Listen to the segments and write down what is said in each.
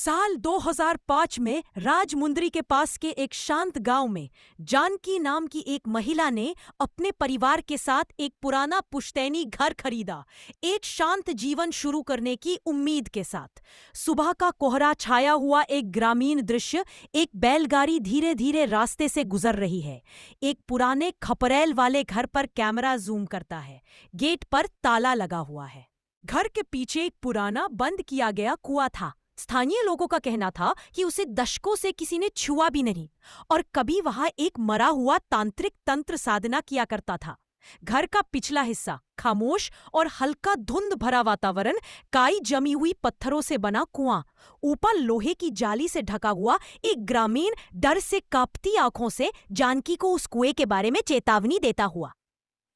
साल 2005 में राजमुंद्री के पास के एक शांत गांव में जानकी नाम की एक महिला ने अपने परिवार के साथ एक पुराना पुश्तैनी घर खरीदा, एक शांत जीवन शुरू करने की उम्मीद के साथ। सुबह का कोहरा छाया हुआ एक ग्रामीण दृश्य, एक बैलगाड़ी धीरे धीरे रास्ते से गुजर रही है। एक पुराने खपरेल वाले घर पर कैमरा जूम करता है। गेट पर ताला लगा हुआ है। घर के पीछे एक पुराना बंद किया गया कुआं था। स्थानीय लोगों का कहना था कि उसे दशकों से किसी ने छुआ भी नहीं और कभी वहां एक मरा हुआ तांत्रिक तंत्र साधना किया करता था। घर का पिछला हिस्सा खामोश और हल्का धुंध भरा वातावरण, काई जमी हुई पत्थरों से बना कुआं, ऊपर लोहे की जाली से ढका हुआ एक ग्रामीण डर से कांपती आंखों से जानकी को उस कुएं के बारे में चेतावनी देता हुआ।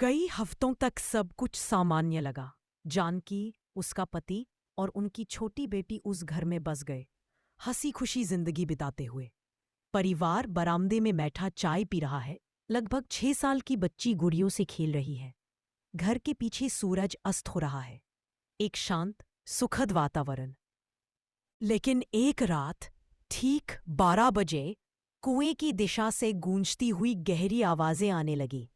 कई हफ्तों तक सब कुछ सामान्य लगा। जानकी, उसका पति और उनकी छोटी बेटी उस घर में बस गए, हंसी खुशी जिंदगी बिताते हुए। परिवार बरामदे में बैठा चाय पी रहा है। लगभग 6 साल की बच्ची गुड़ियों से खेल रही है। घर के पीछे सूरज अस्त हो रहा है। एक शांत, सुखद वातावरण। लेकिन एक रात ठीक 12 बजे कुएं की दिशा से गूंजती हुई गहरी आवाजें आने लगी।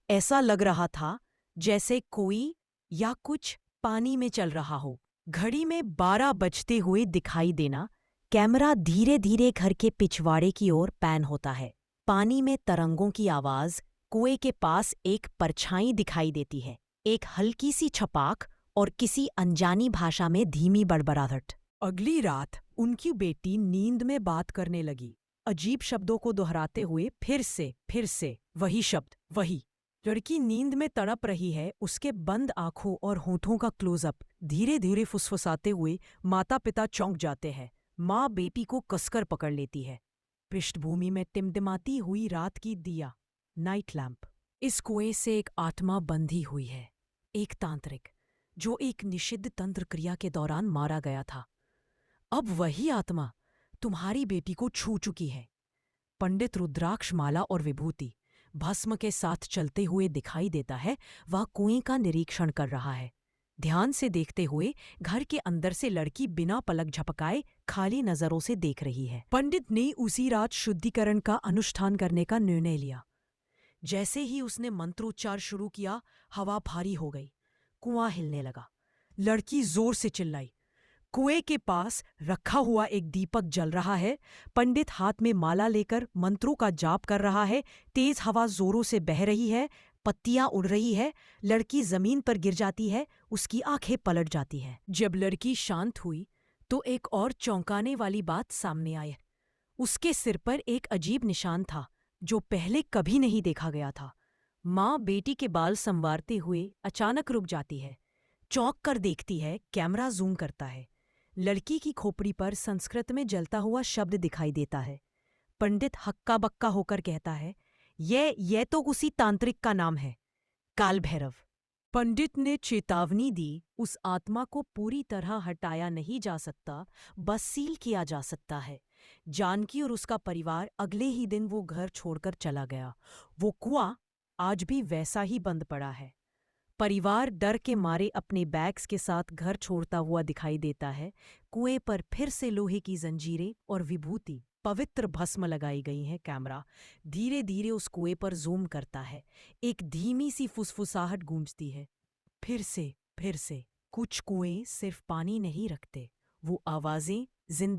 ऐसा लग रहा था जैसे कोई या कुछ पानी में चल रहा हो। घड़ी में 12 बजते हुए दिखाई देना। कैमरा धीरे धीरे घर के पिछवाड़े की ओर पैन होता है। पानी में तरंगों की आवाज, कुएं के पास एक परछाई दिखाई देती है, एक हल्की सी छपाक और किसी अनजानी भाषा में धीमी बड़बड़ाहट। अगली रात उनकी बेटी नींद में बात करने लगी, अजीब शब्दों को दोहराते हुए फिर से वही शब्द, वही। लड़की नींद में तड़प रही है। उसके बंद आंखों और होठों का क्लोजअप धीरे धीरे फुसफुसाते हुए माता पिता चौंक जाते हैं। माँ बेटी को कसकर पकड़ लेती है। पृष्ठभूमि में टिमटिमाती हुई रात की दिया, नाइट लैंप। इस कुएं से एक आत्मा बंधी हुई है, एक तांत्रिक जो एक निषिद्ध तंत्र क्रिया के दौरान मारा गया था। अब वही आत्मा तुम्हारी बेटी को छू चुकी है। पंडित रुद्राक्ष माला और विभूति भस्म के साथ चलते हुए दिखाई देता है। वह कुएं का निरीक्षण कर रहा है, ध्यान से देखते हुए। घर के अंदर से लड़की बिना पलक झपकाए खाली नजरों से देख रही है। पंडित ने उसी रात शुद्धिकरण का अनुष्ठान करने का निर्णय लिया। जैसे ही उसने मंत्रोच्चार शुरू किया, हवा भारी हो गई, कुआं हिलने लगा। लड़की जोर से चिल्लाई। कुएं के पास रखा हुआ एक दीपक जल रहा है। पंडित हाथ में माला लेकर मंत्रों का जाप कर रहा है। तेज हवा जोरों से बह रही है, पत्तियां उड़ रही है। लड़की जमीन पर गिर जाती है, उसकी आंखें पलट जाती हैं। जब लड़की शांत हुई तो एक और चौंकाने वाली बात सामने आई। उसके सिर पर एक अजीब निशान था जो पहले कभी नहीं देखा गया था। माँ बेटी के बाल संवारते हुए अचानक रुक जाती है, चौंक कर देखती है। कैमरा जूम करता है। लड़की की खोपड़ी पर संस्कृत में जलता हुआ शब्द दिखाई देता है। पंडित हक्का बक्का होकर कहता है, ये तो उसी तांत्रिक का नाम है, काल भैरव। पंडित ने चेतावनी दी, उस आत्मा को पूरी तरह हटाया नहीं जा सकता, बस सील किया जा सकता है। जानकी और उसका परिवार अगले ही दिन वो घर छोड़कर चला गया। वो कुआं आज भी वैसा ही बंद पड़ा है। परिवार डर के मारे अपने बैग्स के साथ घर छोड़ता हुआ दिखाई देता है। कुएं पर फिर से लोहे की जंजीरें और विभूति, पवित्र भस्म लगाई गई हैं। कैमरा धीरे धीरे उस कुएं पर जूम करता है। एक धीमी सी फुसफुसाहट गूंजती है, फिर से। कुछ कुएं सिर्फ पानी नहीं रखते, वो आवाजें जिंदगी